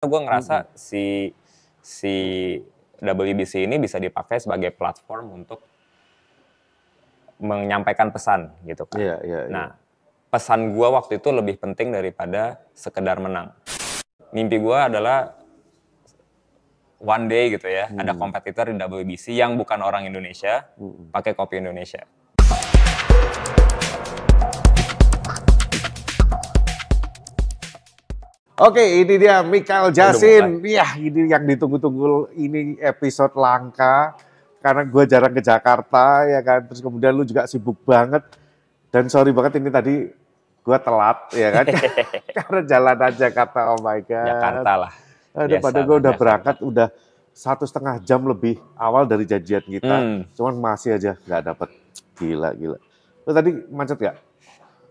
gue ngerasa si WBC ini bisa dipakai sebagai platform untuk menyampaikan pesan gitu kan. Nah, pesan gue waktu itu lebih penting daripada sekedar menang. Mimpi gue adalah one day gitu ya, ada kompetitor di WBC yang bukan orang Indonesia, pakai kopi Indonesia. Oke, ini dia Michael Jasin. Ya, ini yang ditunggu-tunggu, ini episode langka. Karena gue jarang ke Jakarta, ya kan. Terus kemudian lu juga sibuk banget. Dan sorry banget ini tadi gue telat, ya kan. Karena jalanan Jakarta, oh my God. Jakarta lah. Aduh, padahal gue udah berangkat, udah 1,5 jam lebih awal dari janjian kita. Cuman masih aja nggak dapet. Gila. Lu tadi macet gak?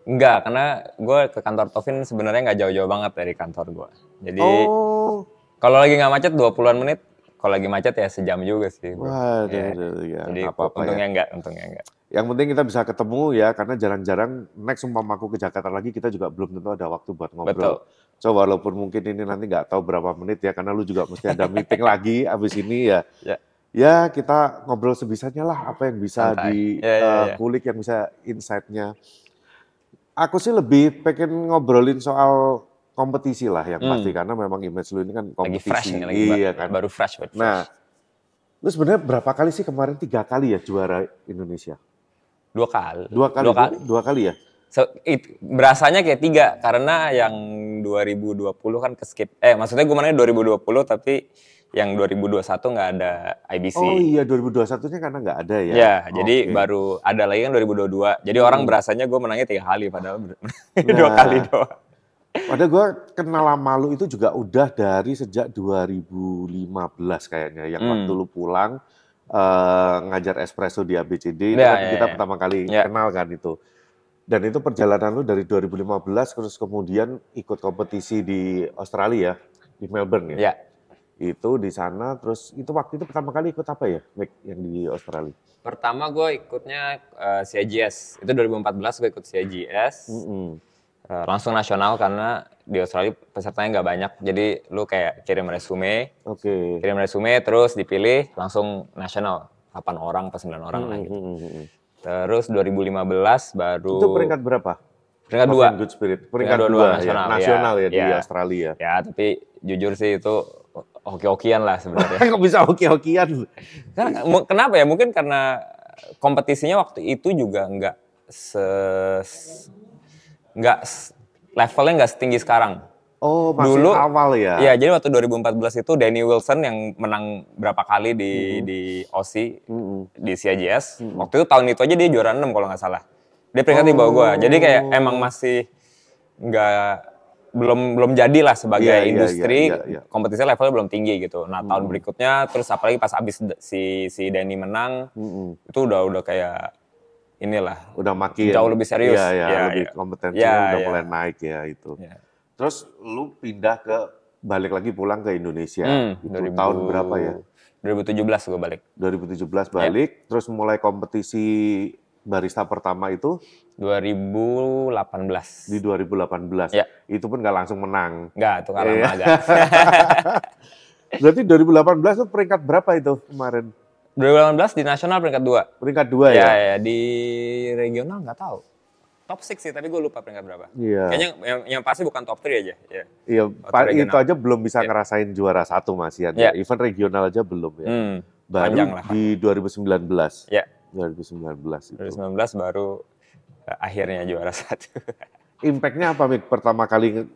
Enggak, karena gue ke kantor Tovin sebenarnya nggak jauh-jauh banget dari kantor gue. Jadi kalau lagi nggak macet 20-an menit, kalau lagi macet ya sejam juga sih. Waduh, ya. Jadi untungnya enggak. Yang penting kita bisa ketemu ya, karena jarang-jarang next umpama aku ke Jakarta lagi, kita juga belum tentu ada waktu buat ngobrol. Betul. So walaupun mungkin ini nanti nggak tahu berapa menit ya, karena lu juga mesti ada meeting lagi abis ini ya. Ya kita ngobrol sebisanya lah, apa yang bisa dikulik, yang bisa insight-nya. Aku sih lebih pengen ngobrolin soal kompetisi lah yang pasti, karena memang image lu ini kan kompetisi. Lagi fresh kan? Baru fresh. Nah, lu sebenarnya berapa kali sih kemarin? 3 kali ya juara Indonesia? 2 kali. 2 kali ya? Berasanya kayak 3, karena yang 2020 kan ke-skip. Maksudnya gue menangnya 2020, tapi yang 2021 nggak ada IBC. Oh iya, 2021-nya karena nggak ada ya? Ya, jadi baru ada lagi kan 2022. Jadi orang berasanya gue menangnya 3 kali, padahal 2 kali doang. Padahal gue kenal sama lu itu juga udah dari sejak 2015 kayaknya. Yang waktu lu pulang ngajar espresso di ABCD, itu kan kita pertama kali kenal kan itu. Dan itu perjalanan lu dari 2015, terus kemudian ikut kompetisi di Australia, di Melbourne ya? Itu di sana, terus itu waktu itu pertama kali ikut apa ya, Mick, yang di Australia? Pertama gue ikutnya CIGS, itu 2014 gue ikut CIGS, langsung nasional karena di Australia pesertanya nggak banyak, jadi lu kayak kirim resume, terus dipilih langsung nasional, 8 orang atau 9 orang lah gitu. Terus 2015 baru... Itu peringkat berapa? Peringkat 2. Good Spirit. Peringkat 2 nasional ya di Australia. Ya, tapi jujur sih itu hoki-hokian lah sebenarnya. Kok bisa hoki-hokian? Kenapa ya? Mungkin karena kompetisinya waktu itu juga levelnya nggak setinggi sekarang. Oh, masih dulu, awal ya? Iya, jadi waktu 2014 itu Danny Wilson yang menang berapa kali di Aussie, di CIGS. Waktu itu tahun itu aja dia juara 6 kalau nggak salah. Dia peringkat di bawah gue. Jadi kayak emang masih belum jadilah sebagai industri, kompetisi levelnya belum tinggi gitu. Nah, tahun berikutnya terus apalagi pas abis si Danny menang, itu udah kayak inilah. Udah makin jauh lebih serius. Lebih kompetensinya udah mulai naik ya itu. Terus lu balik lagi pulang ke Indonesia. Itu tahun berapa ya? 2017 gue balik. 2017 balik, terus mulai kompetisi barista pertama itu 2018. Di 2018. Itu pun nggak langsung menang. Nggak, itu kalah agak. Berarti 2018 itu peringkat berapa itu kemarin? 2018 di nasional peringkat 2. Peringkat 2 ya? Ya, di regional nggak tahu. Top 6 sih, tapi gue lupa peringkat berapa. Kayaknya yang pasti bukan top 3 aja. Iya, itu aja belum bisa ngerasain juara 1 Mas Ian. Event regional aja belum ya. Baru di 2019. 2019 itu. 2019 baru akhirnya juara 1. Impact-nya apa, Mik, pertama kali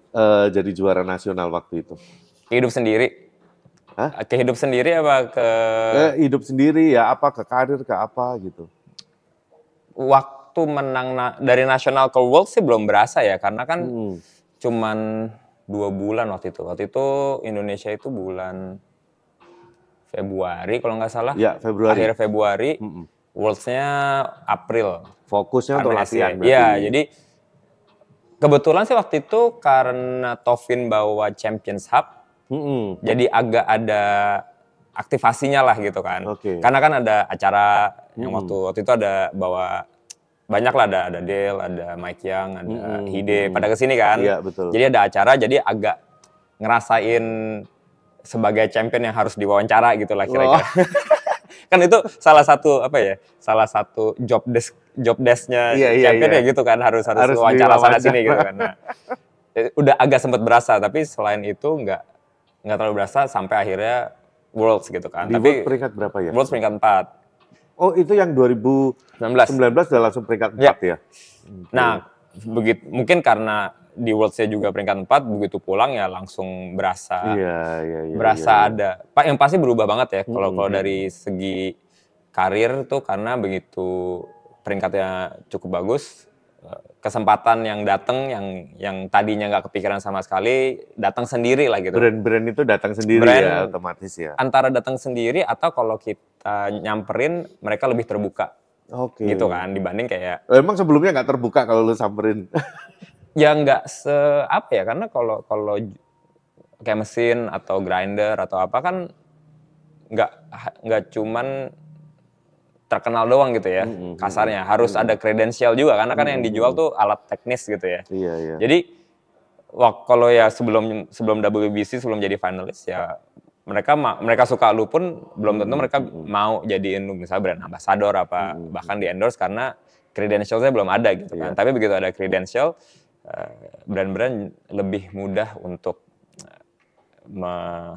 jadi juara nasional waktu itu? Hidup sendiri. Ke hidup sendiri apa ke... hidup sendiri ya, apa ke karir, ke apa gitu? Waktu menang dari nasional ke World sih belum berasa ya, karena kan cuman 2 bulan waktu itu. Waktu itu Indonesia itu bulan Februari kalau nggak salah. Ya, Februari. Akhir Februari. Worlds-nya April. Fokusnya untuk latihan. Iya, jadi kebetulan sih waktu itu karena Tovin bawa Champions Hub, jadi agak ada aktivasinya lah gitu kan. Karena kan ada acara yang waktu itu ada bawa banyak lah, ada Dale, ada Mike Young, ada Hide pada kesini kan. Iya, betul. Jadi ada acara, jadi agak ngerasain sebagai champion yang harus diwawancara gitu lah kira-kira. Kan itu salah satu job desk-nya champion ya gitu kan, harus wawancara sana sini gitu kan. Nah, udah agak sempat berasa, tapi selain itu nggak terlalu berasa sampai akhirnya Worlds gitu kan. Di World peringkat berapa ya? Worlds peringkat 4. Oh, itu yang 2019 udah langsung peringkat 4 ya? Nah, mungkin karena di Worlds-nya juga peringkat 4, begitu pulang ya langsung berasa ada. Pak, yang pasti berubah banget ya kalau dari segi karir tuh, karena begitu peringkatnya cukup bagus, kesempatan yang datang yang tadinya nggak kepikiran sama sekali datang sendiri lah gitu. Brand itu datang sendiri ya, otomatis ya. Antara datang sendiri atau kalau kita nyamperin mereka lebih terbuka. Oke. Gitu kan, dibanding kayak. Emang sebelumnya nggak terbuka kalau lu samperin? Ya nggak karena kalau kayak mesin atau grinder atau apa kan nggak cuman terkenal doang gitu ya, kasarnya. Harus ada kredensial juga, karena kan yang dijual tuh alat teknis gitu ya. Iya. Jadi, kalau ya sebelum WBC, sebelum jadi finalis ya, mereka suka lu pun, belum tentu mereka mau jadiin lu misalnya brand ambassador apa, bahkan di endorse, karena kredensialnya belum ada gitu kan. Tapi begitu ada kredensial, brand-brand lebih mudah untuk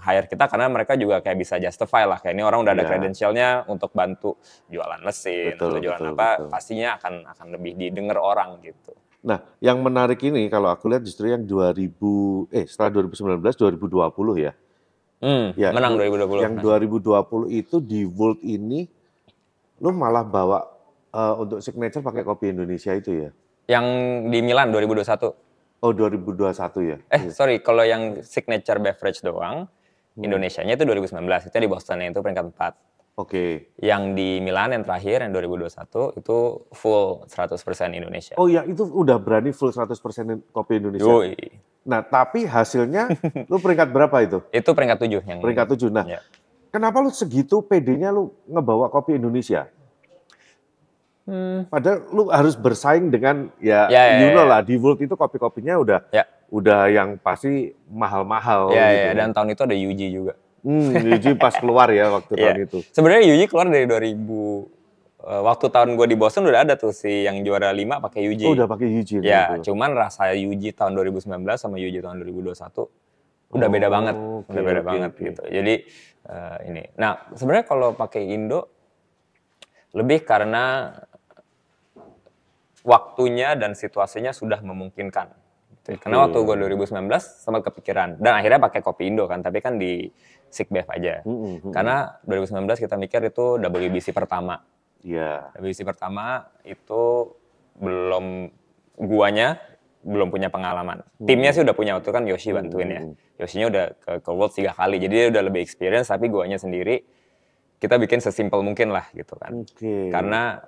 hire kita, karena mereka juga kayak bisa justify lah, kayak ini orang udah ada kredensialnya untuk bantu jualan mesin atau jualan apa, pastinya akan lebih didengar orang gitu. Nah, yang menarik ini kalau aku lihat justru yang setelah 2019 2020 ya. Menang 2020. Yang 2020 itu di World ini lu malah bawa untuk signature pakai kopi Indonesia itu ya. Yang di Milan 2021. Oh, 2021 ya? Sorry, kalau yang signature beverage doang, Indonesianya itu 2019, itu di Boston itu peringkat 4. Oke. Yang di Milan yang terakhir, yang 2021, itu full 100% Indonesia. Oh ya, itu udah berani full 100% kopi Indonesia? Yoi. Nah, tapi hasilnya, lu peringkat berapa itu? Itu peringkat 7. Peringkat 7, nah kenapa lu segitu pedenya lu ngebawa kopi Indonesia? Padahal lu harus bersaing dengan lah, di World itu kopi-kopinya udah yang pasti mahal-mahal. Gitu. Dan tahun itu ada Yuji juga. Yuji pas keluar ya waktu tahun itu. Sebenarnya Yuji keluar dari 2000, waktu tahun gue di Boston udah ada tuh si yang juara 5 pakai Yuji. Oh, udah pakai Yuji. Ya, cuman rasa Yuji tahun 2019 sama Yuji tahun 2021 udah beda banget, gitu. Jadi ini. Nah, sebenarnya kalau pakai Indo lebih karena waktunya dan situasinya sudah memungkinkan. Karena waktu gue 2019 sempat kepikiran, dan akhirnya pakai kopi Indo kan, tapi kan di SIGBEV aja. Karena 2019 kita mikir itu WBC pertama. WBC pertama itu guanya belum punya pengalaman. Timnya sih udah punya, waktu kan Yoshi bantuin ya. Yoshinya udah ke World 3 kali, jadi dia udah lebih experience, tapi guanya sendiri kita bikin sesimpel mungkin lah gitu kan. Karena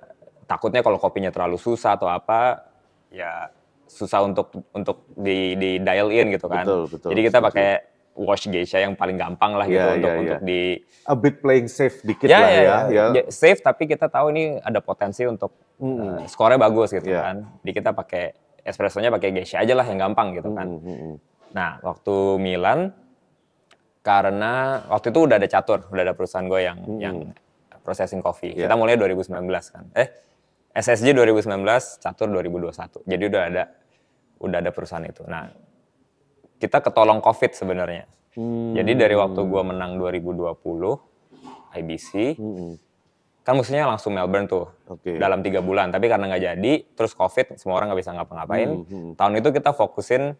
takutnya kalau kopinya terlalu susah atau apa, ya susah untuk di dial in gitu kan. Betul, jadi kita pakai wash geisha yang paling gampang lah gitu untuk di a bit playing safe dikit lah ya. Safe, tapi kita tahu ini ada potensi untuk skornya bagus gitu kan. Jadi kita pakai espressonya pakai geisha aja lah yang gampang gitu kan. Nah, waktu Milan, karena waktu itu udah ada Catur, udah ada perusahaan gue yang processing coffee. Kita mulai 2019 kan. SSG 2019, Catur 2021. Jadi udah ada perusahaan itu. Nah, kita ketolong COVID sebenarnya. Jadi dari waktu gue menang 2020 IBC, kan musuhnya langsung Melbourne tuh dalam 3 bulan. Tapi karena nggak jadi, terus COVID, semua orang nggak bisa ngapa-ngapain. Tahun itu kita fokusin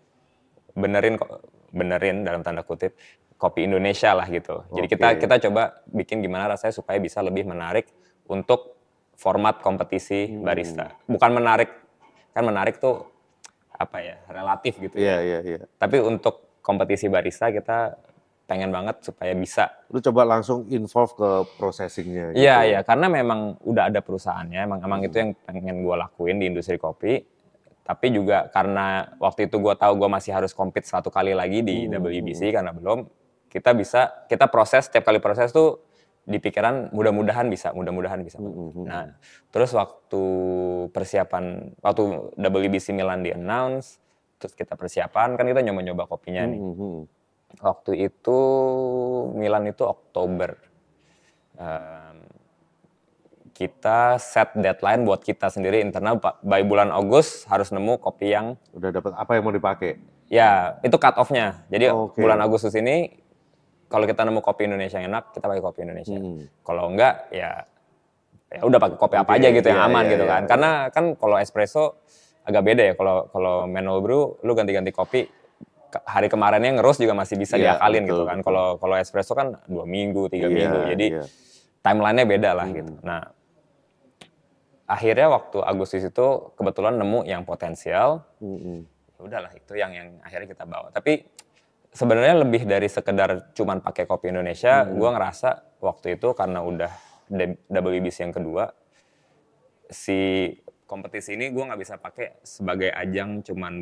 benerin dalam tanda kutip kopi Indonesia lah gitu. Jadi kita coba bikin gimana rasanya supaya bisa lebih menarik untuk format kompetisi barista. Bukan menarik, kan menarik tuh apa ya, relatif gitu ya. Tapi untuk kompetisi barista kita pengen banget supaya bisa. Lu coba langsung involve ke processingnya. Gitu. Iya, karena memang udah ada perusahaannya, emang itu yang pengen gue lakuin di industri kopi. Tapi juga karena waktu itu gue tahu gue masih harus compete 1 kali lagi di WBC karena belum, kita proses, setiap kali proses tuh di pikiran mudah-mudahan bisa. Nah, terus waktu WBC Milan di announce, terus kita persiapan, kan kita nyoba-nyoba kopinya nih. Waktu itu Milan itu Oktober. Kita set deadline buat kita sendiri internal, by bulan Agustus harus nemu kopi yang udah dapat apa yang mau dipakai. Ya, itu cut off-nya. Jadi bulan Agustus ini kalau kita nemu kopi Indonesia yang enak, kita pakai kopi Indonesia. Kalau enggak ya udah pakai kopi apa aja gitu yang aman gitu kan. Karena kan kalau espresso agak beda ya. Kalau manual brew lu ganti-ganti kopi hari kemarinnya ngerus juga masih bisa diakalin gitu kan. Kalau espresso kan 2 minggu, 3 minggu. Jadi timeline-nya beda lah gitu. Nah, akhirnya waktu Agustus itu kebetulan nemu yang potensial. Ya udahlah itu yang akhirnya kita bawa. Tapi sebenarnya lebih dari sekedar cuman pakai kopi Indonesia, gue ngerasa waktu itu karena udah WBC yang kedua, si kompetisi ini gue nggak bisa pakai sebagai ajang cuman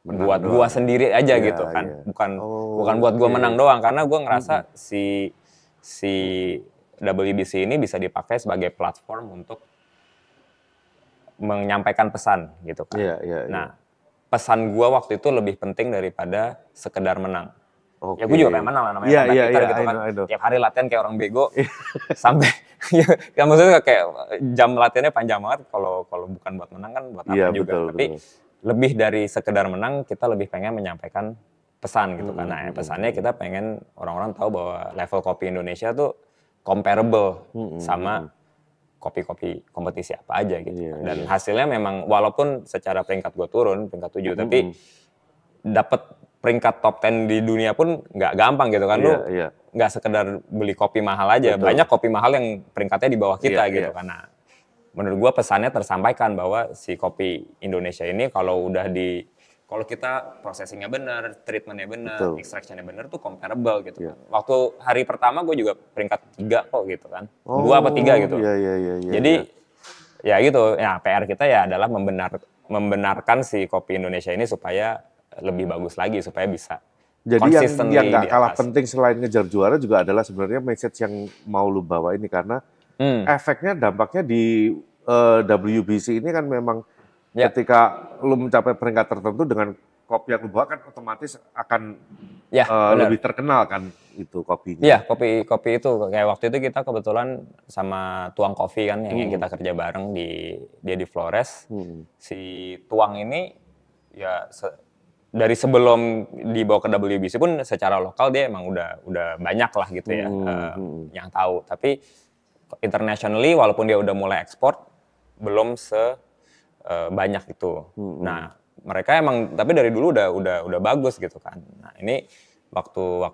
buat gue sendiri aja gitu kan. Bukan buat gue menang doang, karena gue ngerasa si WBC ini bisa dipakai sebagai platform untuk menyampaikan pesan gitu kan. Nah, pesan gue waktu itu lebih penting daripada sekedar menang. Ya gue juga pengen menang lah, namanya kompetitor gitu kan. Tiap hari latihan kayak orang bego sampai ya maksudnya kayak jam latihannya panjang banget. Kalau bukan buat menang kan buat apa juga. Tapi lebih dari sekedar menang, kita lebih pengen menyampaikan pesan gitu kan. Nah, pesannya kita pengen orang-orang tahu bahwa level kopi Indonesia tuh comparable sama kopi-kopi kompetisi apa aja gitu. Dan hasilnya memang walaupun secara peringkat gue turun, peringkat 7, tapi dapat peringkat top 10 di dunia pun nggak gampang gitu kan. Lu nggak sekedar beli kopi mahal aja, banyak kopi mahal yang peringkatnya di bawah kita gitu kan. Nah, menurut gue pesannya tersampaikan bahwa si kopi Indonesia ini kalau kita processingnya benar, treatmentnya benar, extraction-nya benar tuh comparable gitu kan. Waktu hari pertama gue juga peringkat 3 kok gitu kan. 2 apa 3 gitu. Jadi ya gitu, ya PR kita ya adalah membenarkan si kopi Indonesia ini supaya lebih bagus lagi, supaya bisa konsisten. Jadi yang nggak kalah penting selain ngejar juara juga adalah sebenarnya message yang mau lu bawa ini, karena efeknya, dampaknya di WBC ini kan memang ketika lu mencapai peringkat tertentu dengan kopi yang lu bawa kan otomatis akan lebih terkenal kan itu kopinya. Iya, kopi itu kayak waktu itu kita kebetulan sama Tuang Coffee kan yang kita kerja bareng dia di Flores. Si Tuang ini ya dari sebelum dibawa ke WBC pun secara lokal dia emang udah banyak lah gitu ya yang tahu. Tapi internationally walaupun dia udah mulai ekspor belum banyak itu. Nah, mereka emang tapi dari dulu udah bagus gitu kan. Nah, ini waktu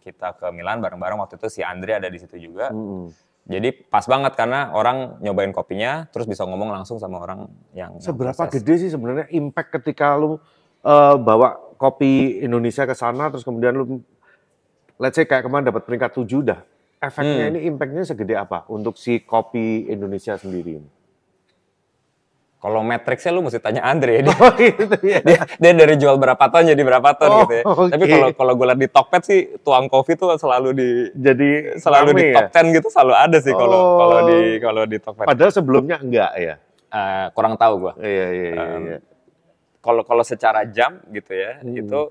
kita ke Milan bareng-bareng waktu itu si Andre ada di situ juga. Jadi pas banget karena orang nyobain kopinya terus bisa ngomong langsung sama orang yang seberapa gede sih sebenarnya impact ketika lu bawa kopi Indonesia ke sana terus kemudian lu let's say kayak kemarin dapat peringkat 7 dah. Efeknya ini impactnya segede apa untuk si kopi Indonesia sendiri ini? Kalau matriksnya lu mesti tanya Andre. Dia dari jual berapa ton jadi berapa ton gitu ya. Tapi kalau gue lihat di Tokped sih Tuang Coffee tuh selalu di top 10 gitu selalu ada sih kalau di Tokped. Padahal sebelumnya enggak ya. Kurang tahu gue. Iya. Kalau secara jam gitu ya itu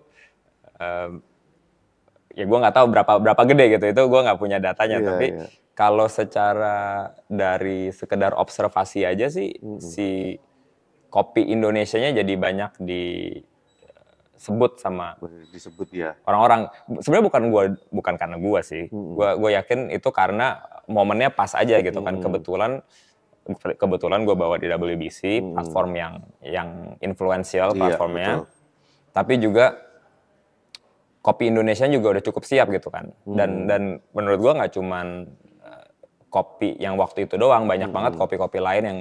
ya gue nggak tahu berapa gede gitu, itu gue nggak punya datanya. Tapi kalau secara dari sekedar observasi aja sih si kopi Indonesianya jadi banyak disebut sama orang-orang. Sebenarnya bukan karena gue sih. Gue yakin itu karena momennya pas aja gitu kan. Kebetulan gue bawa di WBC platform yang influential platformnya. Tapi juga kopi Indonesia juga udah cukup siap gitu kan. Dan menurut gue nggak cuman kopi yang waktu itu doang, banyak banget kopi-kopi lain yang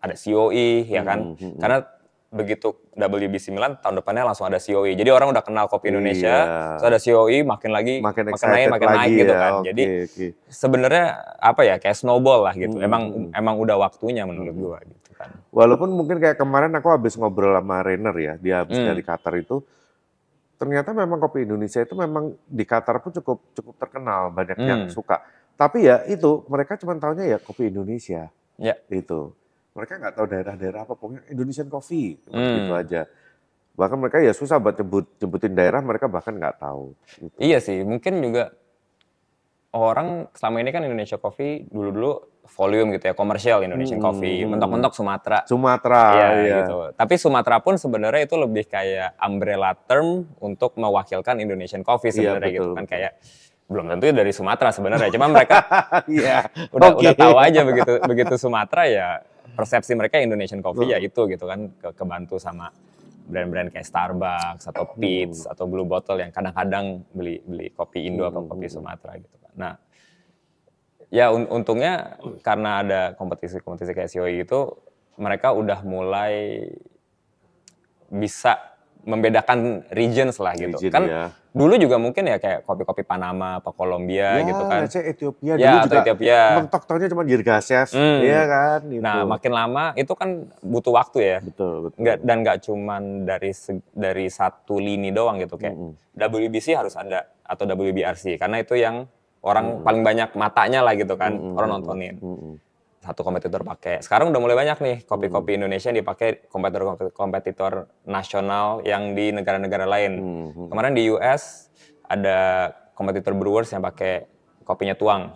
ada COE ya kan. Karena begitu WBC Milan tahun depannya langsung ada COE. Jadi orang udah kenal kopi Indonesia, terus ada COE makin naik gitu kan. Jadi sebenarnya apa ya, kayak snowball lah gitu. Emang udah waktunya menurut gua gitu kan. Walaupun mungkin kayak kemarin aku habis ngobrol sama Rainer ya, dia habis dari Qatar itu, ternyata memang kopi Indonesia itu memang di Qatar pun cukup terkenal, banyak yang suka. Tapi ya itu, mereka cuma taunya ya kopi Indonesia. Itu. Mereka nggak tahu daerah-daerah apa, pokoknya Indonesian coffee, gitu aja. Bahkan mereka ya susah buat jemputin daerah, mereka bahkan nggak tahu. Gitu. Iya sih, mungkin juga orang selama ini kan Indonesia Coffee dulu volume gitu ya, komersial Indonesian Coffee, mentok-mentok Sumatera. Iya, iya. Gitu. Tapi Sumatera pun sebenarnya itu lebih kayak umbrella term untuk mewakilkan Indonesian Coffee sebenarnya gitu kan, kayak belum tentu dari Sumatera sebenarnya, cuma mereka udah tahu aja begitu Sumatera ya persepsi mereka Indonesian Coffee ya itu gitu kan, kebantu sama brand-brand kayak Starbucks atau Peet's atau Blue Bottle yang kadang-kadang beli kopi Indo atau kopi Sumatera gitu kan. Nah, ya untungnya karena ada kompetisi-kompetisi kayak COI itu, mereka udah mulai bisa membedakan regions lah gitu. Kan dulu juga mungkin ya kayak kopi-kopi Panama atau Kolombia gitu kan. Ya, Ethiopia dulu juga Ethiopia. mentok taunya cuma Yirgachev, ya kan. Gitu. Nah, makin lama itu kan butuh waktu ya. Betul. Dan nggak cuman dari satu lini doang gitu kayak WBC harus ada atau WBRC karena itu yang orang paling banyak matanya lah gitu kan, orang nontonin. Satu kompetitor pakai. Sekarang udah mulai banyak nih kopi-kopi Indonesia yang dipakai kompetitor nasional yang di negara-negara lain. Kemarin di US ada kompetitor brewers yang pakai kopinya tuang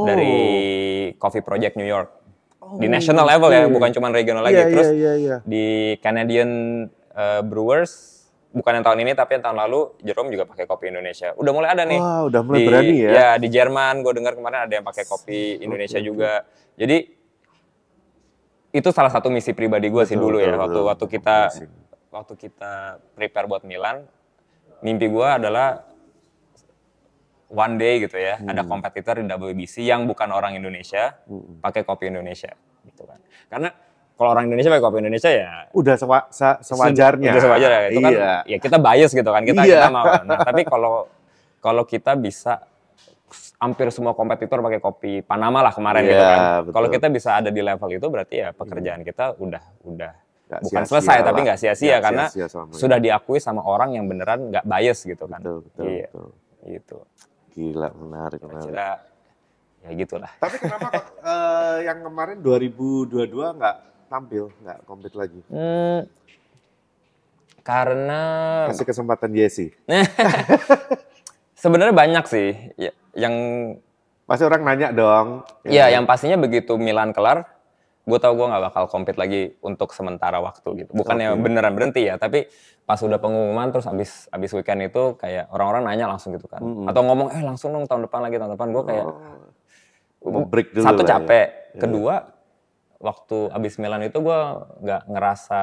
dari Coffee Project New York. Di national level ya, bukan cuma regional lagi. Terus di Canadian Brewers, bukan yang tahun ini tapi yang tahun lalu, Jerome juga pakai kopi Indonesia. Udah mulai ada nih. Wah, udah mulai berani ya. Ya, di Jerman gue dengar kemarin ada yang pakai kopi Indonesia juga. Jadi itu salah satu misi pribadi gue sih dulu ya. Waktu kita prepare buat Milan, mimpi gue adalah one day gitu ya, ada kompetitor di WBC yang bukan orang Indonesia, pakai kopi Indonesia gitu kan. Karena kalau orang Indonesia pakai kopi Indonesia ya udah sewajarnya. Udah sewajarnya. Itu kan ya kita bias gitu kan, kita mau. Nah, tapi kalau kita bisa hampir semua kompetitor pakai kopi Panama lah kemarin gitu kan. Kalau kita bisa ada di level itu berarti ya pekerjaan kita udah bukan selesai tapi nggak sia-sia karena sudah diakui sama orang yang beneran nggak bias gitu kan. Betul. Gitu. Gila, menarik. Ya gitulah. Tapi kenapa yang kemarin 2022 nggak tampil, nggak kompet lagi? Karena kasih kesempatan Jesse. Sebenarnya banyak sih yang pasti orang nanya dong. Iya, yang pastinya begitu Milan kelar, gue tau gue nggak bakal kompet lagi untuk sementara waktu gitu. Bukannya beneran berhenti ya, tapi pas udah pengumuman terus abis weekend itu kayak orang-orang nanya langsung gitu kan. Atau ngomong langsung dong tahun depan gue kayak break dulu satu capek, kedua waktu abis Milan itu gue nggak ngerasa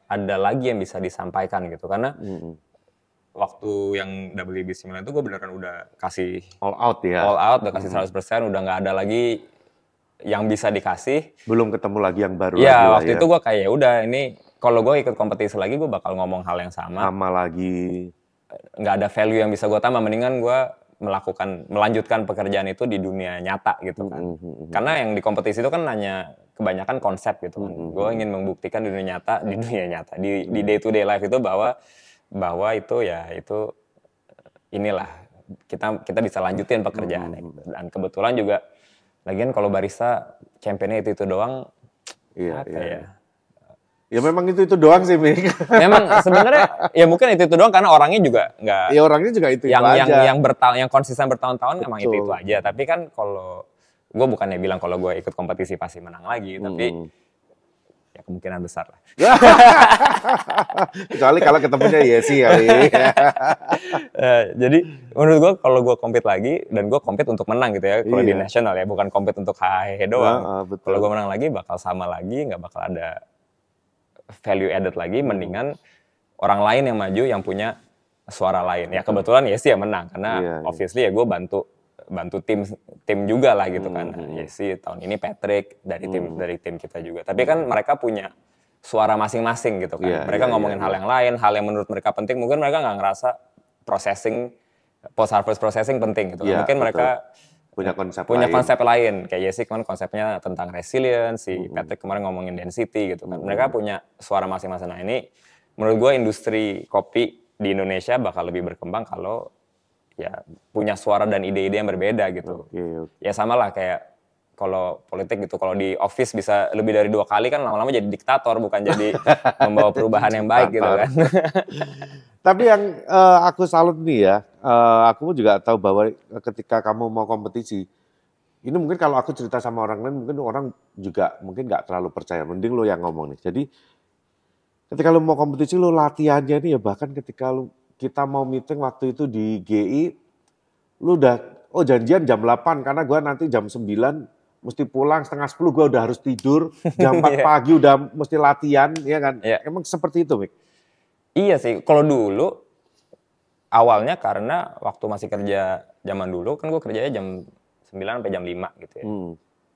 ada lagi yang bisa disampaikan gitu karena waktu yang WBC Milan itu gue beneran udah kasih all out udah kasih 100%, udah nggak ada lagi yang bisa dikasih. Belum ketemu lagi yang baru. Iya, waktu itu gue kayak udah ini kalau gue ikut kompetisi lagi gue bakal ngomong hal yang sama lagi. Nggak ada value yang bisa gue tambah, mendingan gue melanjutkan pekerjaan itu di dunia nyata gitu kan. Karena yang di kompetisi itu kan hanya kebanyakan konsep gitu kan. Gue ingin membuktikan di dunia nyata, di day to day life itu bahwa itu ya itu inilah kita bisa lanjutin pekerjaannya gitu. Dan kebetulan juga lagian kalau barista championnya itu doang. Iya. Ya memang itu doang sih, Mik. Memang sebenarnya ya mungkin itu doang karena orangnya juga nggak. Ya orangnya juga itu aja. Yang konsisten bertahun-tahun memang itu aja. Tapi kan kalau gue bukannya bilang kalau gue ikut kompetisi pasti menang lagi, tapi ya kemungkinan besar lah. Kecuali kalau ketemunya Yesi kali. Jadi menurut gue kalau gue compete lagi dan gue compete untuk menang gitu ya, kalau di nasional ya, bukan compete untuk hahehe doang. Kalau gue menang lagi bakal sama lagi, nggak bakal ada value added lagi, mendingan orang lain yang maju yang punya suara lain. Ya kebetulan Yesi yang menang karena obviously ya gue bantu tim juga lah gitu kan. Yesi tahun ini Patrick dari tim kita juga. Tapi kan mereka punya suara masing-masing gitu kan. Mereka ngomongin hal yang lain, hal yang menurut mereka penting. Mungkin mereka nggak ngerasa post harvest processing penting gitu. Mungkin mereka punya konsep lain. Kayak Yesi kemarin konsepnya tentang resilience, si Patrick kemarin ngomongin density gitu kan. Mereka punya suara masing-masing. Nah ini menurut gue industri kopi di Indonesia bakal lebih berkembang kalau ya punya suara dan ide-ide yang berbeda gitu. Ya sama lah kayak kalau politik gitu. Kalau di office bisa lebih dari 2 kali kan lama-lama jadi diktator, bukan jadi membawa perubahan yang baik gitu kan. Tapi yang aku salut nih ya, aku juga tahu bahwa ketika kamu mau kompetisi, ini mungkin kalau aku cerita sama orang lain, mungkin orang juga mungkin nggak terlalu percaya. Mending lo yang ngomong nih. Jadi ketika lo mau kompetisi, lo latihannya ini ya bahkan ketika kita mau meeting waktu itu di GI, lo udah, janjian jam 8 karena gue nanti jam 9 mesti pulang, setengah 10 gue udah harus tidur, jam 4 pagi udah mesti latihan, ya kan? Emang seperti itu, Mik? Iya sih, kalau dulu awalnya karena waktu masih kerja zaman dulu kan gue kerjanya jam 9 sampai jam 5 gitu ya.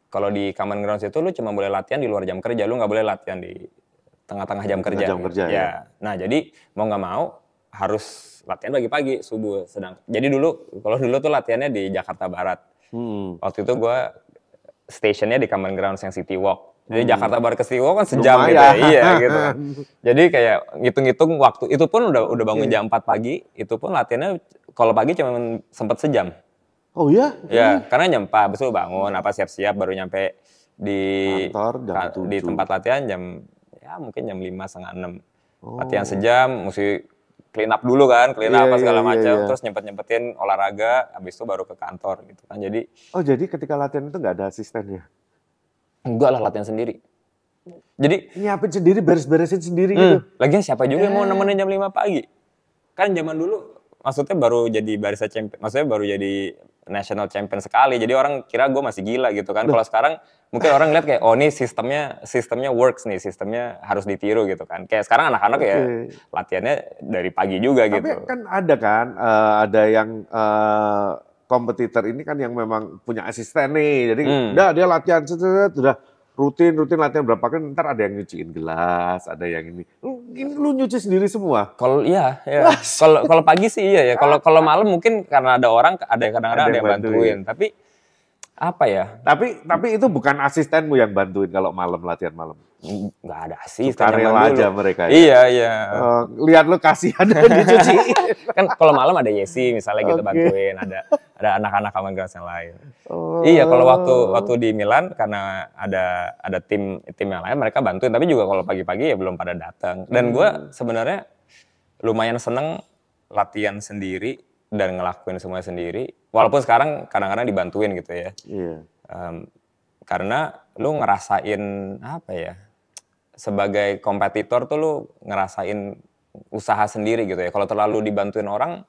Kalau di Common Grounds itu lu cuma boleh latihan di luar jam kerja, lu nggak boleh latihan di tengah-tengah jam kerja. Jam kerja ya. Nah jadi mau nggak mau harus latihan pagi-pagi subuh. Jadi kalau dulu tuh latihannya di Jakarta Barat. Waktu itu gue stationnya di Common Grounds yang City Walk. Jadi Jakarta Barat ke City Walk kan sejam gitu ya. Iya gitu. Jadi kayak ngitung-ngitung waktu itu pun udah bangun jam 4 pagi, itu pun latihannya kalau pagi cuma sempat sejam. Oh iya? Ya, karena jam 4 besok bangun, siap-siap baru nyampe di kantor jam 7. Di tempat latihan mungkin jam 5, setengah 6. Latihan sejam, mesti clean up dulu kan, segala macam, terus nyempet-nyempetin olahraga, habis itu baru ke kantor gitu kan. Jadi jadi ketika latihan itu nggak ada asistennya? Enggak lah, latihan sendiri. Jadi nyiapin sendiri, beres-beresin sendiri gitu. Lagian siapa juga yang mau nemenin jam 5 pagi? Kan zaman dulu maksudnya baru jadi Barista Champion, maksudnya baru jadi national champion sekali. Jadi orang kira gue masih gila gitu kan. Kalau sekarang mungkin orang lihat kayak ini sistemnya works nih, sistemnya harus ditiru gitu kan. Kayak sekarang anak-anak ya latihannya dari pagi juga gitu. Tapi kan ada yang kompetitor ini kan yang memang punya asisten nih. Jadi dia latihan sudah rutin latihan berapa kan, ntar ada yang nyuciin gelas, ada yang ini lu nyuci sendiri semua. Kalau kalau pagi sih iya ya. Kalau malam mungkin karena ada kadang-kadang ada yang bantuin. Tapi apa ya? Tapi itu bukan asistenmu yang bantuin kalau malam latihan malam. Nggak ada asisten. Rela aja mereka. Iya. Lihat lu kasihan dicuci. Kan kalau malam ada Yesi misalnya gitu bantuin, ada anak-anak Common Grounds yang lain. Iya, kalau waktu di Milan karena ada tim yang lain mereka bantuin, tapi juga kalau pagi-pagi ya belum pada datang. Dan gue sebenarnya lumayan seneng latihan sendiri dan ngelakuin semuanya sendiri. Walaupun sekarang kadang-kadang dibantuin gitu ya. Iya. Karena lu ngerasain apa ya? Sebagai kompetitor tuh lu ngerasain usaha sendiri gitu ya. Kalau terlalu dibantuin orang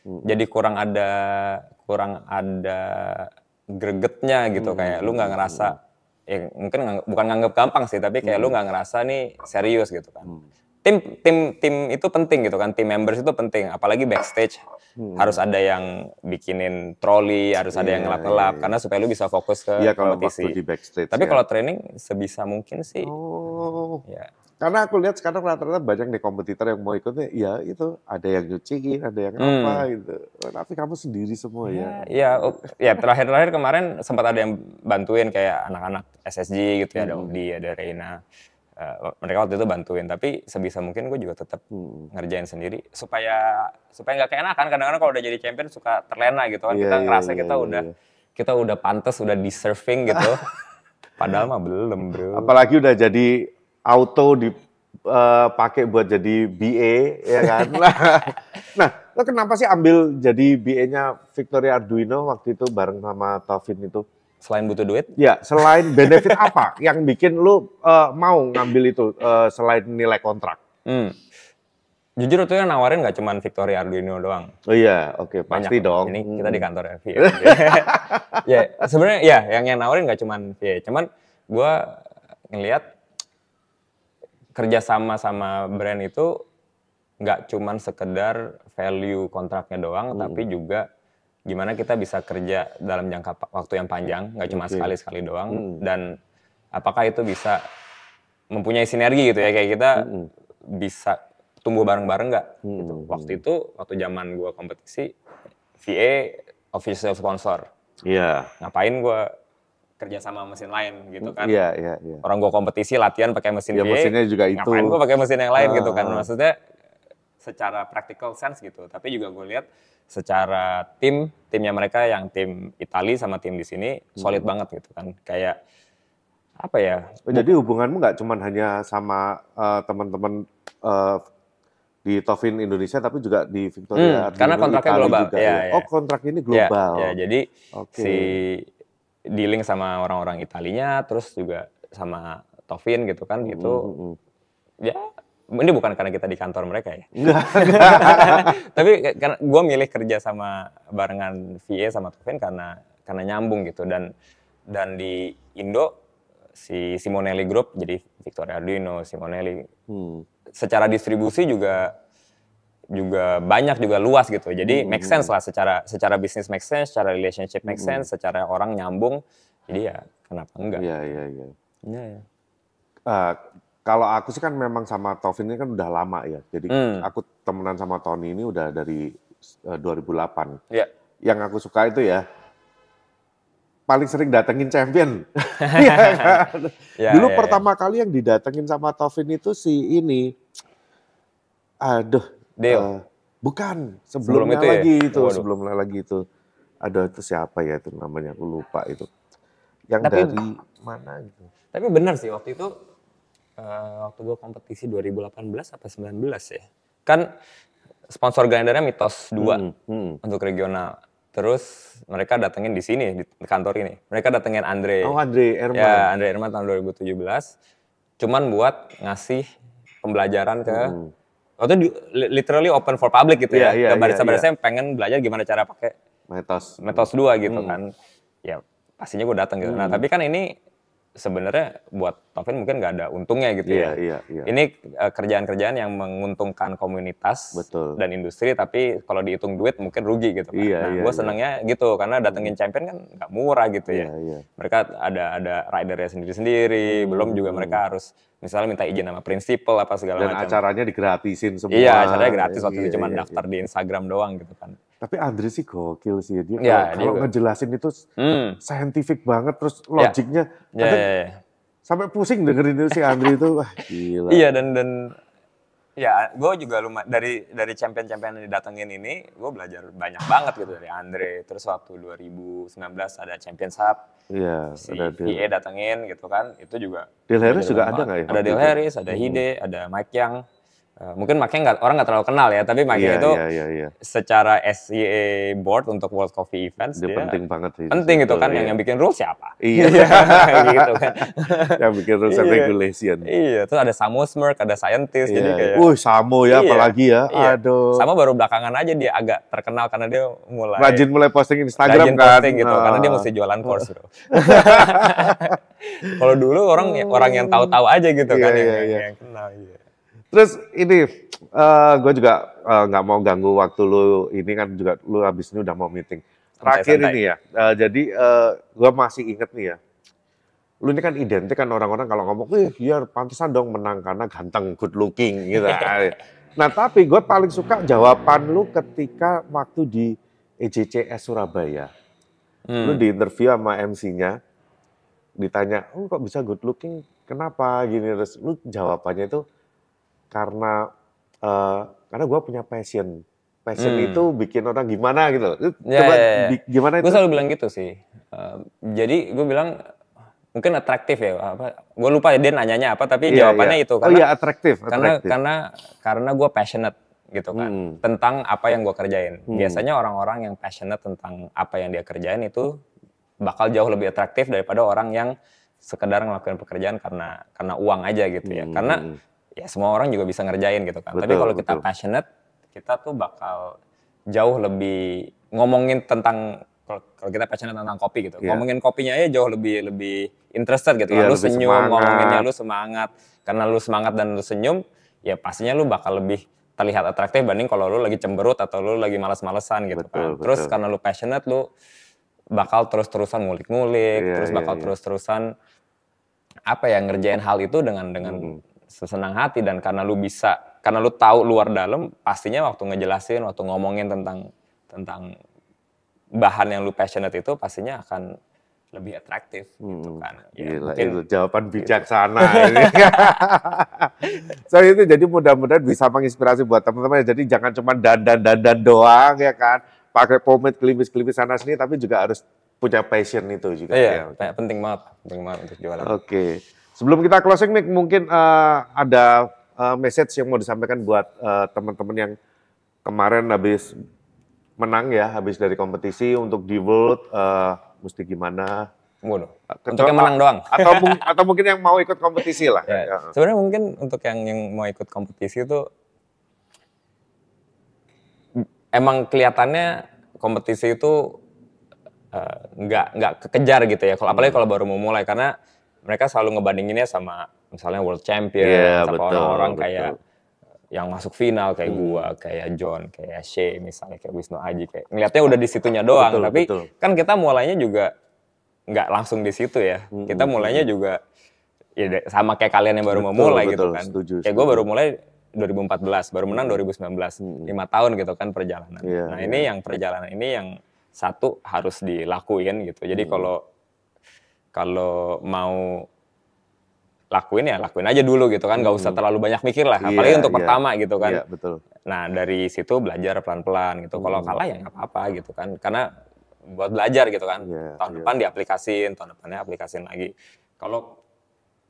jadi kurang ada gregetnya gitu, kayak lu nggak ngerasa ya mungkin bukan nganggep gampang sih, tapi kayak lu nggak ngerasa nih serius gitu kan. Tim itu penting gitu kan, tim members itu penting, apalagi backstage harus ada yang bikinin troli, harus ada yang ngelap-ngelap karena supaya lu bisa fokus ke kompetisi. Di backstage, tapi kalau training sebisa mungkin sih. Ya. Karena aku lihat sekarang rata-rata banyak nih kompetitor yang mau ikutnya, ya itu ada yang nyuciin, ada yang apa gitu. Tapi kamu sendiri semua ya. Ya terakhir kemarin sempat ada yang bantuin kayak anak-anak SSG gitu ya, ada Odi, ada Reina. Mereka waktu itu bantuin, tapi sebisa mungkin gue juga tetap ngerjain sendiri supaya nggak keenakan. Kadang-kadang kalau udah jadi champion suka terlena gitu kan. Kita ngerasa kita udah pantas, udah deserving gitu. Padahal mah belum, bro. Apalagi udah jadi auto dipakai buat jadi BA, ya kan? Nah, lo kenapa sih ambil jadi BA-nya Victoria Arduino waktu itu bareng sama Taufin itu? Selain butuh duit? Ya, selain benefit apa yang bikin lu mau ngambil itu selain nilai kontrak? Jujur itu yang nawarin nggak cuma Victoria Arduino doang. Oh iya, oke, pasti dong. Ini kita di kantor FV. Ya, sebenarnya ya yang nawarin nggak cuma VA, cuman gue ngelihat kerjasama sama brand itu nggak cuma sekedar value kontraknya doang, tapi juga gimana kita bisa kerja dalam jangka waktu yang panjang, nggak cuma sekali-sekali doang, dan apakah itu bisa mempunyai sinergi gitu ya, kayak kita bisa tumbuh bareng-bareng nggak? Gitu. Waktu zaman gue kompetisi, VA official sponsor. Iya. Ngapain gue kerja sama mesin lain gitu kan? Iya. Orang gue kompetisi latihan pakai mesin VA, mesinnya juga itu. Ngapain gue pakai mesin yang lain gitu kan? Maksudnya secara practical sense gitu, tapi juga gue lihat secara tim timnya mereka yang tim Italia sama tim di sini solid banget gitu kan. Kayak apa ya? Jadi hubunganmu nggak cuma hanya sama teman-teman di Tovin Indonesia, tapi juga di Victoria. Karena kontraknya global. Juga, ya. Oh, kontrak ini global. Ya, jadi si dealing sama orang-orang Italinya, terus juga sama Tovin gitu kan, itu ya ini bukan karena kita di kantor mereka ya. Enggak. Tapi karena gue milih kerja sama barengan VA sama Tovin karena nyambung gitu, dan di Indo si Simonelli Group, jadi Victoria Arduino, Simonelli, secara distribusi juga banyak, juga luas gitu. Jadi make sense lah, secara bisnis make sense, secara relationship make sense, secara orang nyambung. Jadi ya kenapa enggak? Iya. Kalau aku sih kan memang sama Tovin ini kan udah lama ya. Jadi aku temenan sama Tony ini udah dari 2008. Iya. Yang aku suka itu ya, paling sering datengin champion. Dulu pertama kali yang didatengin sama Tovin itu si ini, Deo. Bukan, sebelumnya lagi itu. Ada itu siapa ya itu namanya, aku lupa itu. Yang dari mana gitu. Tapi benar sih waktu itu, waktu gue kompetisi 2018 apa 19 ya. Kan sponsor grindernya Mitos 2 untuk regional. Terus mereka datengin di sini, di kantor ini. Mereka datengin Andre. Oh, Andre Erman. Ya, Andre Erman tahun 2017. Cuman buat ngasih pembelajaran ke... Waktu itu literally open for public gitu ya. Ke barista-barista yang pengen belajar gimana cara pakai Metos 2 gitu kan. Ya, pastinya gue datang gitu. Nah, tapi kan ini sebenarnya buat Tovin mungkin nggak ada untungnya gitu ya. Ini kerjaan-kerjaan yang menguntungkan komunitas dan industri, tapi kalau dihitung duit mungkin rugi gitu kan. Gue senangnya gitu, karena datengin champion kan nggak murah gitu ya. Mereka ada ridernya sendiri-sendiri, belum juga mereka harus misalnya minta izin sama prinsipal apa segala macam. Dan acaranya digratisin semua. Iya, acaranya gratis, waktu itu cuma daftar di Instagram doang gitu kan. Tapi Andre sih gokil sih dia. Kalau ngejelasin itu scientific banget, terus logiknya. Sampai pusing dengerin itu si Andre itu, wah gila. Iya, dan ya gue juga lumayan dari champion-champion yang didatengin ini, gue belajar banyak banget gitu dari Andre. Terus waktu 2019 ada Champions Cup, si VA datengin gitu kan, itu juga. Dale Harris juga ada nggak ya? Ada Dale Harris, ada Hide, ada Mike Yang. Mungkin Mike-nya orang nggak terlalu kenal ya, tapi Mike itu secara SCA board untuk World Coffee Events dia penting banget sih. Penting gitu kan, yang bikin rules siapa? Iya. Gitu kan. Yang bikin rules and regulation. Iya, terus ada Samo Smirk, ada scientist, jadi kayak. Samo ya, apalagi ya. Aduh. Samo baru belakangan aja dia agak terkenal karena dia mulai posting Instagram kan. Posting gitu, karena dia mesti jualan course bro. Kalau dulu orang yang tahu-tahu aja gitu kan, yang kenal. Terus ini, gue juga nggak mau ganggu waktu lu, ini kan juga lu habis ini udah mau meeting. Terakhir ini ya, jadi gue masih inget nih ya, lu ini kan identik kan orang-orang kalau ngomong, ya pantesan dong menang karena ganteng, good looking gitu. Nah tapi gue paling suka jawaban lu ketika waktu di EJCS Surabaya. Lu di interview sama MC-nya, ditanya, kok bisa good looking, kenapa gini, terus lu jawabannya itu, karena gue punya passion itu bikin orang gimana gitu. Gimana itu? Gue selalu bilang gitu sih. Jadi gue bilang mungkin atraktif ya. Gue lupa dia nanyanya apa, tapi jawabannya itu. Atraktif. Karena gue passionate gitu kan, tentang apa yang gue kerjain. Biasanya orang-orang yang passionate tentang apa yang dia kerjain itu bakal jauh lebih atraktif daripada orang yang sekedar ngelakuin pekerjaan karena uang aja gitu ya. Karena ya semua orang juga bisa ngerjain gitu kan. Tapi kalau kita passionate, kita tuh bakal jauh lebih ngomongin tentang, kalau kita passionate tentang kopi gitu, ngomongin kopinya aja jauh lebih interested gitu. Lu senyum, ngomonginnya lu semangat. Karena lu semangat dan lu senyum, ya pastinya lu bakal lebih terlihat atraktif banding kalau lu lagi cemberut atau lu lagi malas-malesan gitu kan. Terus karena lu passionate, lu bakal terus-terusan ngulik-ngulik, terus bakal terus-terusan ngerjain hal itu dengan sesenang hati, dan karena lu tahu luar dalam, pastinya waktu ngejelasin, waktu ngomongin tentang bahan yang lu passionate itu, pastinya akan lebih atraktif gitu kan. Ya, gila, itu jawaban bijaksana ini. So itu jadi mudah-mudahan bisa menginspirasi buat teman-teman. Jadi jangan cuma dandan doang ya kan. pakai pomade klimis sana sini, tapi juga harus punya passion itu juga. Iya, penting banget untuk jualan. Oke. Sebelum kita closing nih, mungkin ada message yang mau disampaikan buat teman-teman yang kemarin habis menang ya, habis dari kompetisi untuk di World, mesti gimana? Waduh, untuk yang menang doang? Atau mungkin yang mau ikut kompetisi lah. Ya. Sebenarnya mungkin untuk yang mau ikut kompetisi itu, emang kelihatannya kompetisi itu nggak kekejar gitu ya. Apalagi kalau baru mau mulai, karena mereka selalu ngebandinginnya sama misalnya World Champion, sama orang-orang kayak yang masuk final kayak gua, kayak John, kayak Shea misalnya, kayak Wisnu Aji, kayak ngelihatnya udah di situnya doang. Tapi kan kita mulainya juga nggak langsung di situ ya. Kita mulainya juga ya sama kayak kalian yang baru mau mulai gitu kan. Kayak gua baru mulai 2014, baru menang 2019, 5 tahun gitu kan perjalanan. Nah ini yang perjalanan ini yang satu harus dilakuin gitu. Jadi kalau mau lakuin ya lakuin aja dulu gitu kan, nggak usah terlalu banyak mikir lah, apalagi untuk pertama gitu kan. Iya, betul. Nah dari situ belajar pelan-pelan gitu, kalau kalah ya nggak apa-apa gitu kan, karena buat belajar gitu kan, tahun depan diaplikasin, tahun depannya aplikasin lagi. Kalau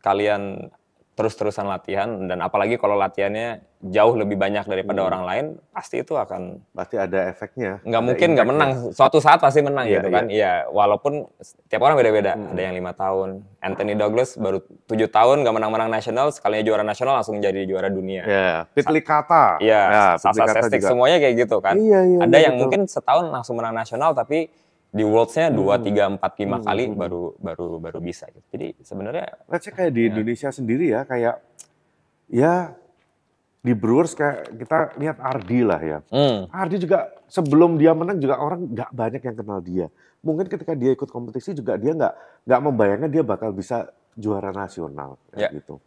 kalian terus-terusan latihan, dan apalagi kalau latihannya jauh lebih banyak daripada orang lain, pasti itu akan... Pasti ada efeknya. Nggak mungkin nggak menang, suatu saat pasti menang gitu kan. Iya, walaupun tiap orang beda-beda, ada yang 5 tahun. Anthony Douglas baru 7 tahun nggak menang-menang nasional, sekalinya juara nasional langsung jadi juara dunia. Iya, Pit Licata. Iya, Sasha Sestic, semuanya kayak gitu kan. Ada yang mungkin setahun langsung menang nasional, tapi di Worlds-nya 2, 3, 4, 5 kali baru bisa gitu. Jadi sebenarnya kayak di Indonesia sendiri ya, kayak ya di Brewers kayak kita lihat Ardi lah ya. Ardi juga sebelum dia menang juga orang nggak banyak yang kenal dia. Mungkin ketika dia ikut kompetisi juga dia nggak membayangkan dia bakal bisa juara nasional kayak gitu.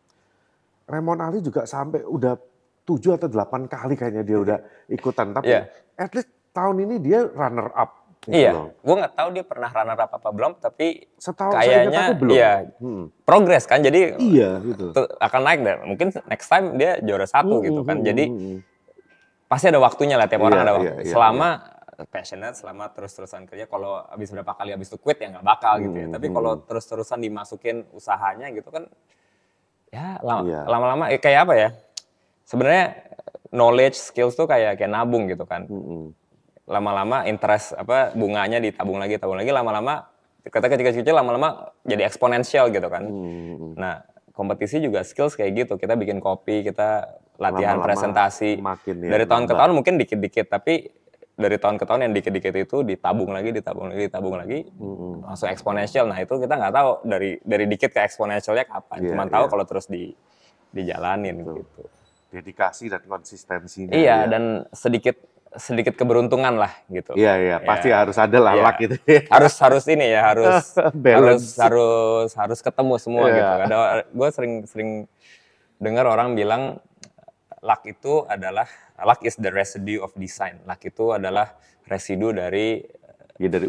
Raymond Ali juga sampai udah 7 atau 8 kali kayaknya dia udah ikutan, tapi at least tahun ini dia runner up. Iya, gue nggak tahu dia pernah runner up apa belum, tapi kayaknya iya progres kan, jadi gitu. Akan naik deh. Mungkin next time dia juara 1 gitu kan. Jadi pasti ada waktunya lah, tiap orang ada waktu. Selama passionate, selama terus-terusan kerja. Kalau habis berapa kali habis itu quit ya nggak bakal gitu ya. Tapi kalau terus-terusan dimasukin usahanya gitu kan, ya lama-lama kayak apa ya? Sebenarnya knowledge, skills tuh kayak nabung gitu kan. Lama-lama interest bunganya ditabung lagi, lama-lama ketika kecil-kecil lama-lama jadi eksponensial gitu kan. Nah, kompetisi juga skills kayak gitu. Kita bikin kopi, kita latihan lama-lama presentasi. Dari tahun ke tahun mungkin dikit-dikit, tapi dari tahun ke tahun yang dikit-dikit itu ditabung lagi, langsung eksponensial. Nah, itu kita nggak tahu dari dikit ke eksponensialnya kapan. Cuma tahu kalau terus dijalanin gitu. Dedikasi dan konsistensinya. Iya, dan sedikit keberuntungan lah gitu. Iya, pasti harus ada lah luck gitu. Harus ini ya, harus ketemu semua gitu. Gue sering dengar orang bilang luck is the residue of design. Luck itu adalah residu dari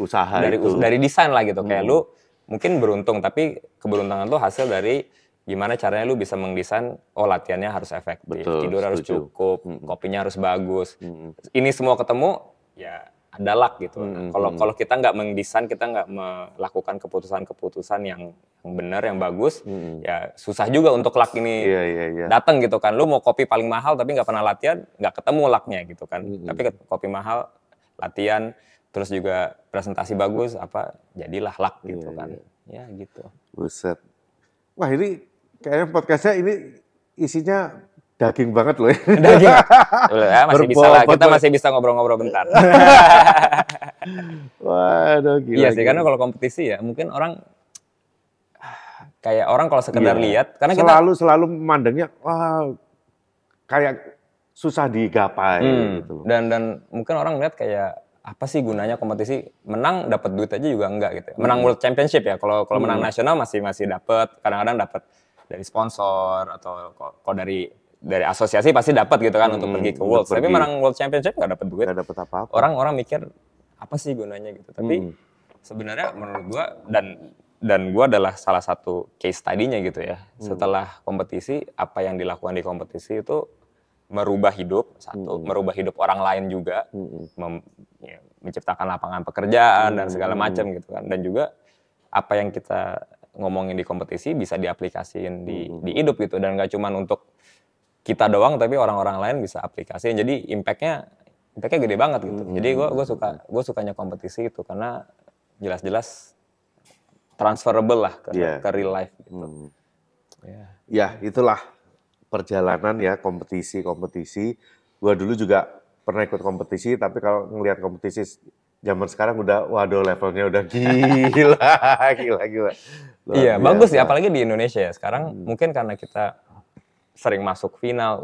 usaha dari desain lah gitu. Kayak lu mungkin beruntung, tapi keberuntungan lu hasil dari gimana caranya lu bisa mendesain, latihannya harus efektif, tidur harus cukup, kopinya harus bagus. Ini semua ketemu, ya ada luck gitu. Kalau kita nggak mendesain, kita nggak melakukan keputusan-keputusan yang benar, yang bagus, ya susah juga untuk luck ini datang gitu kan. Lu mau kopi paling mahal tapi nggak pernah latihan, nggak ketemu lucknya gitu kan. Tapi kopi mahal, latihan, terus juga presentasi bagus, jadilah luck gitu kan. Ya gitu. Buset. Wah ini kayaknya podcastnya ini isinya daging banget loh ya. Daging. Masih bisa lah, kita masih bisa ngobrol-ngobrol bentar. Waduh, gila. Iya sih, karena kalau kompetisi ya mungkin orang kalau sekedar lihat, karena kita selalu memandangnya kayak susah digapai gitu. Dan mungkin orang lihat kayak apa sih gunanya kompetisi, menang dapat duit aja juga enggak gitu. Menang World Championship ya, kalau menang nasional masih dapat, kadang-kadang dapat dari sponsor atau kalau dari asosiasi pasti dapat gitu kan untuk pergi ke World. Tapi menang World Championship nggak dapat duit. Nggak dapat apa-apa. Orang mikir apa sih gunanya gitu. Tapi sebenarnya menurut gua dan gua adalah salah satu case study-nya gitu ya. Setelah kompetisi, apa yang dilakukan di kompetisi itu merubah hidup, satu, merubah hidup orang lain juga, menciptakan lapangan pekerjaan dan segala macam gitu kan. Dan juga apa yang kita ngomongin di kompetisi bisa diaplikasiin di hidup gitu, dan nggak cuma untuk kita doang, tapi orang-orang lain bisa aplikasiin. Jadi impactnya gede banget gitu. Jadi gue sukanya kompetisi itu karena jelas-jelas transferable lah ke real life gitu. Ya, itulah perjalanan ya kompetisi. Gue dulu juga pernah ikut kompetisi, tapi kalau ngelihat kompetisi zaman sekarang udah, waduh, levelnya udah gila. Iya, bagus ya, apalagi di Indonesia ya. Sekarang mungkin karena kita sering masuk final,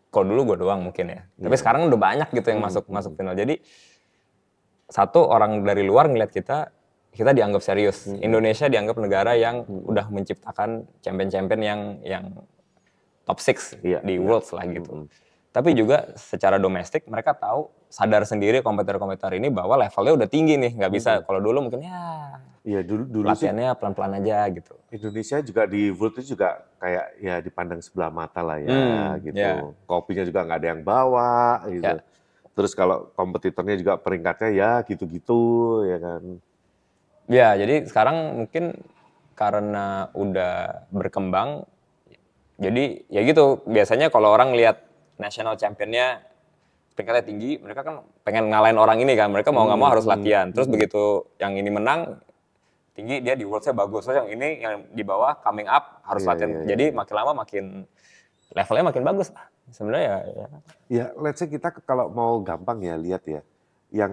kalau dulu gue doang mungkin ya. Tapi sekarang udah banyak gitu yang masuk final. Jadi satu, orang dari luar ngeliat kita dianggap serius. Indonesia dianggap negara yang udah menciptakan champion-champion yang top 6 di Worlds lah gitu. Tapi juga secara domestik mereka sadar sendiri kompetitor-kompetitor ini bahwa levelnya udah tinggi nih, nggak bisa kalau dulu mungkin dulu latihannya pelan-pelan aja gitu. Indonesia juga di World itu juga kayak ya dipandang sebelah mata lah ya gitu. Kopinya juga nggak ada yang bawa gitu. Terus kalau kompetitornya juga peringkatnya ya gitu-gitu ya kan. Ya, jadi sekarang mungkin karena udah berkembang, jadi ya gitu, biasanya kalau orang lihat national championnya peringkatnya tinggi, mereka kan pengen ngalahin orang ini kan, mereka mau nggak mau harus latihan. Terus begitu yang ini menang tinggi, dia di Worlds-nya bagus, terus yang ini yang di bawah coming up harus latihan. Jadi makin lama makin levelnya makin bagus lah sebenarnya ya. Ya, let's say kita kalau mau gampang ya lihat ya, yang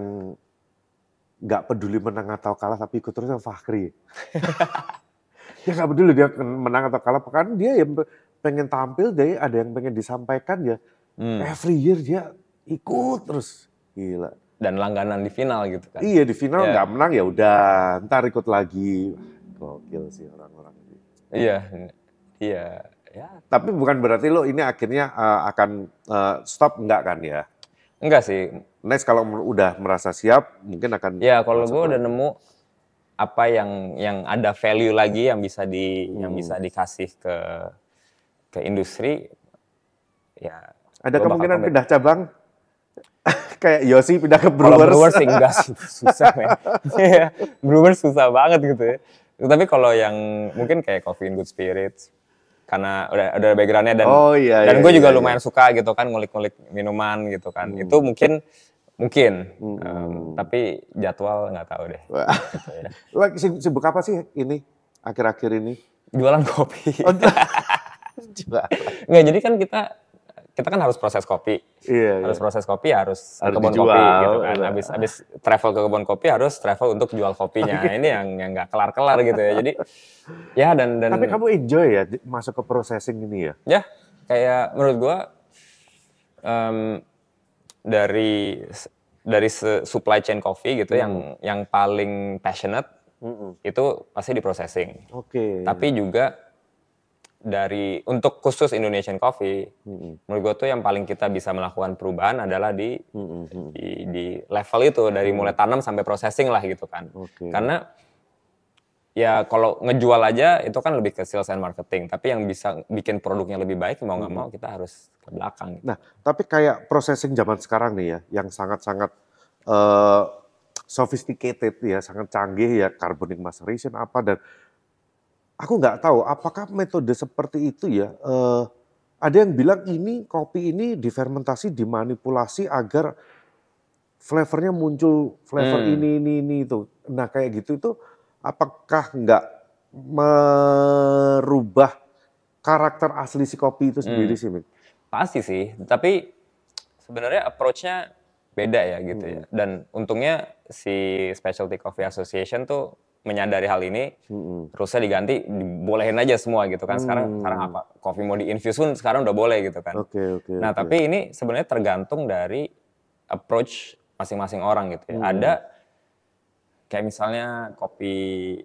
nggak peduli menang atau kalah tapi ikut terus yang Fakhri. Dia nggak peduli dia menang atau kalah, kan dia yang pengen tampil, dia ada yang pengen disampaikan ya. Every year dia ikut terus, gila. Dan langganan di final gitu kan. Iya, di final nggak menang ya udah, ntar ikut lagi. Gokil sih orang-orang ini. Iya. Tapi bukan berarti lo ini akhirnya akan stop, enggak kan ya? Enggak sih. Next kalau udah merasa siap mungkin akan. Ya kalau gue udah nemu apa yang ada value lagi yang bisa dikasih ke industri, ya. Ada kemungkinan pindah cabang? Kayak Yosi pindah ke Brewers. Kalau Brewers enggak sih, susah men. Brewers susah banget gitu ya. Tapi kalau yang mungkin kayak Coffee and Good Spirits, karena udah background-nya dan gue juga lumayan suka gitu kan, ngulik-ngulik minuman gitu kan. Itu mungkin tapi jadwal nggak tahu deh. Gitu ya. Lagi sibuk apa sih ini akhir-akhir ini? Jualan kopi. Nggak, jadi kan kita kan harus proses kopi. Harus proses kopi, harus ke kebun kopi gitu kan. Habis travel ke kebun kopi harus travel untuk jual kopinya. Ini yang nggak kelar-kelar gitu ya. Jadi ya dan tapi kamu enjoy ya masuk ke processing ini ya? Ya, kayak menurut gua dari supply chain coffee gitu yang paling passionate itu pasti di processing. Tapi juga untuk khusus Indonesian coffee, menurut gue tuh yang paling kita bisa melakukan perubahan adalah di level itu, dari mulai tanam sampai processing lah gitu kan. Karena ya kalau ngejual aja itu kan lebih ke sales and marketing, tapi yang bisa bikin produknya lebih baik mau nggak mau kita harus ke belakang. Gitu. Nah, tapi kayak processing zaman sekarang nih ya, yang sangat-sangat sophisticated ya, sangat canggih ya, carbonic maceration apa, dan aku nggak tahu apakah metode seperti itu ya. Ada yang bilang ini kopi ini difermentasi, dimanipulasi agar flavornya muncul flavor ini itu. Nah kayak gitu itu apakah nggak merubah karakter asli si kopi itu sendiri sih, Mik? Pasti sih, tapi sebenarnya approach-nya beda ya gitu ya. Dan untungnya si Specialty Coffee Association tuh menyadari hal ini, terusnya diganti, dibolehin aja semua gitu kan. Sekarang apa? Kopi mau di-infuse pun sekarang udah boleh gitu kan. Nah, tapi ini sebenarnya tergantung dari approach masing-masing orang gitu ya. Ada kayak misalnya kopi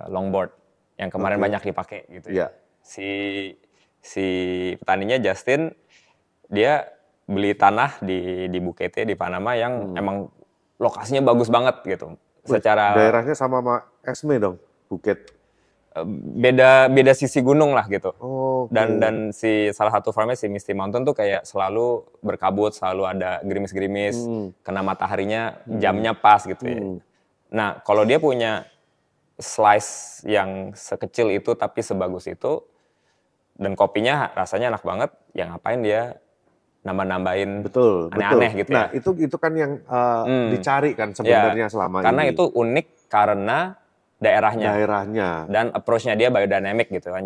longboard yang kemarin banyak dipakai gitu ya. Si petaninya Justin, dia beli tanah di Bukete di Panama yang emang lokasinya bagus banget gitu. Secara daerahnya sama Esme dong, Bukit. beda sisi gunung lah gitu. Okay. Dan si salah satu farmnya si Misty Mountain tuh kayak selalu berkabut, selalu ada gerimis-gerimis, kena mataharinya jamnya pas gitu ya. Nah, kalau dia punya slice yang sekecil itu tapi sebagus itu dan kopinya rasanya enak banget, ya ngapain dia nambah-nambahin aneh-aneh gitu ya. Nah, itu kan yang dicari kan sebenarnya selama karena ini. Karena itu unik karena daerahnya dan approach-nya dia biodynamic gitu kan.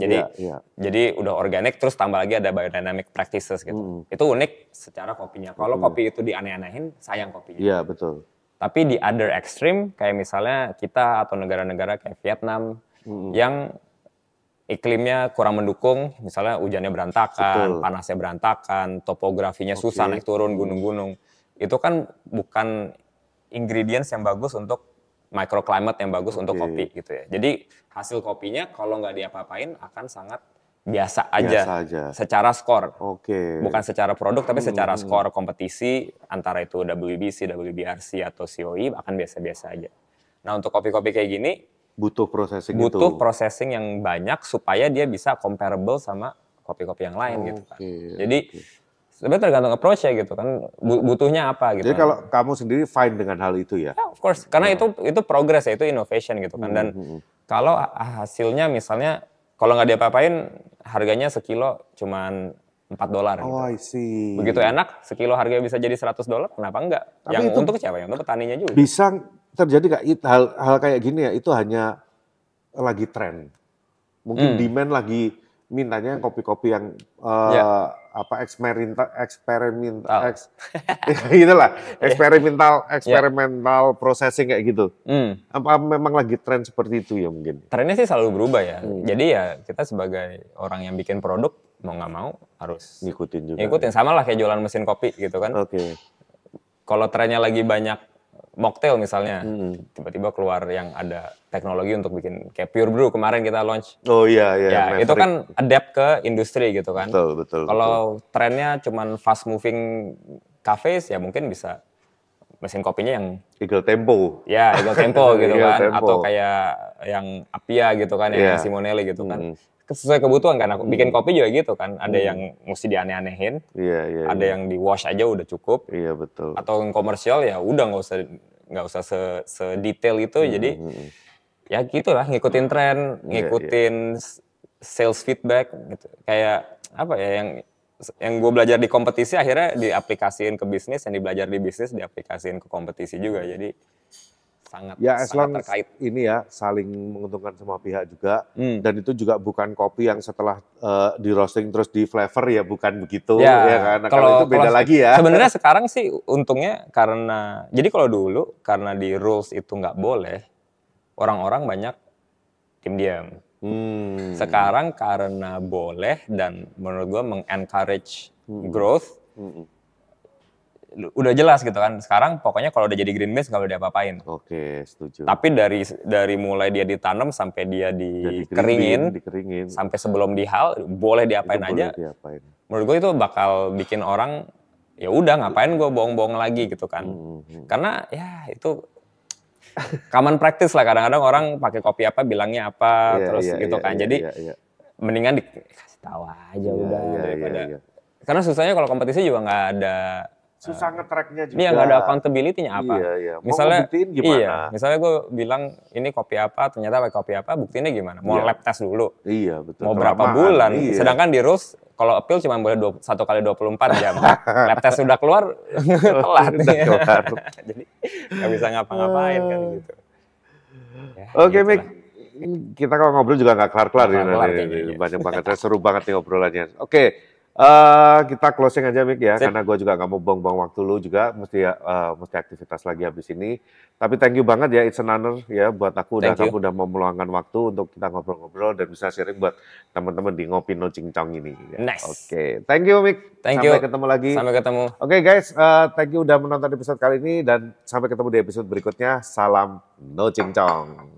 Jadi udah organik terus tambah lagi ada biodynamic practices gitu. Itu unik secara kopinya. Kalau kopi itu dianeh-anehin, sayang kopinya. Iya, betul. Tapi di other extreme kayak misalnya kita atau negara-negara kayak Vietnam yang iklimnya kurang mendukung, misalnya hujannya berantakan, panasnya berantakan, topografinya susah naik turun gunung-gunung. Itu kan bukan ingredients yang bagus untuk microclimate yang bagus untuk kopi gitu ya. Jadi hasil kopinya kalau nggak diapa-apain akan sangat biasa aja. Secara skor. Bukan secara produk tapi secara skor kompetisi antara itu WBC, WBRC atau COE akan biasa-biasa aja. Nah untuk kopi-kopi kayak gini butuh processing yang banyak supaya dia bisa comparable sama kopi-kopi yang lain gitu kan. Jadi sebenarnya tergantung approach-nya gitu kan, butuhnya apa gitu. Jadi kalau kamu sendiri fine dengan hal itu ya? Of course, karena itu progress ya, itu innovation gitu kan. Dan kalau hasilnya misalnya, kalau nggak diapa-apain, harganya sekilo cuman $4 gitu. I see. Begitu enak, sekilo harganya bisa jadi $100, kenapa enggak? Tapi yang untuk siapa? Yang untuk petaninya juga. Bisa terjadi nggak hal kayak gini ya, itu hanya lagi tren. Mungkin demand lagi mintanya kopi-kopi yang eksperimental processing kayak gitu. Apa memang lagi tren seperti itu ya mungkin? Trennya sih selalu berubah ya. Jadi ya kita sebagai orang yang bikin produk mau nggak mau harus ngikutin sama lah kayak jualan mesin kopi gitu kan. Kalau trennya lagi banyak mocktail misalnya, tiba-tiba keluar yang ada teknologi untuk bikin kayak Pure Brew kemarin kita launch. Ya itu kan adapt ke industri gitu kan. Betul. Kalau trennya cuman fast moving cafes ya mungkin bisa mesin kopinya yang Eagle Tempo. Ya Eagle Tempo gitu kan. Atau kayak yang Apia gitu kan, yang Simonelli gitu kan. Sesuai kebutuhan kan, aku bikin kopi juga gitu kan, ada yang mesti dianeh-anehin, ada yang di wash aja udah cukup, betul. Atau yang komersial ya udah nggak usah sedetail itu, jadi ya gitulah ngikutin tren, ngikutin sales feedback gitu, kayak apa ya yang gue belajar di kompetisi akhirnya diaplikasiin ke bisnis, yang belajar di bisnis diaplikasiin ke kompetisi juga, jadi sangat terkait. Ini ya saling menguntungkan semua pihak juga, dan itu juga bukan kopi yang setelah di roasting terus di flavor ya, bukan begitu ya kan. Nah, kalau itu beda lagi ya. Sebenarnya sekarang sih untungnya karena jadi kalau dulu karena di rules itu nggak boleh, orang-orang banyak diam. Sekarang karena boleh dan menurut gue mengencourage growth. Udah jelas gitu kan. Sekarang pokoknya kalau udah jadi green beans nggak boleh diapa-apain. Setuju. Tapi dari mulai dia ditanam sampai dia dikeringin, sampai sebelum dihal boleh diapain aja. Menurut gue itu bakal bikin orang ya udah ngapain gue bohong-bohong lagi gitu kan. Karena ya itu common practice lah, kadang-kadang orang pakai kopi apa bilangnya apa terus gitu kan. Jadi mendingan dikasih tahu aja udah daripada. Karena susahnya kalau kompetisi juga nggak ada. Susah nge-tracknya juga. Iya, nggak ada accountability-nya apa. Misalnya, buktiin gimana? Misalnya gue bilang ini kopi apa, ternyata pakai kopi apa, buktiinnya gimana? Mau lab test dulu. Betul. Mau berapa bulan? Sedangkan di rules, kalau appeal cuma boleh 1 kali 24 jam. Lab test sudah keluar, telat. Jadi nggak bisa ngapa-ngapain kan gitu. Ya, Oke, Mik. Kita kalau ngobrol juga nggak kelar-kelar ini. Banyak banget, seru banget nih obrolannya. Oke. Kita closing aja Mik ya, karena gue juga nggak mau buang-buang waktu lu juga, mesti aktivitas lagi habis ini. Tapi thank you banget ya, it's an honor ya buat aku, kamu udah mau meluangkan waktu untuk kita ngobrol-ngobrol dan bisa sharing buat teman-teman di Ngopi No Cincong ini. Ya. Oke, thank you Mik. Sampai ketemu lagi. Sampai ketemu. Oke guys, thank you udah menonton episode kali ini dan sampai ketemu di episode berikutnya. Salam No Cincong.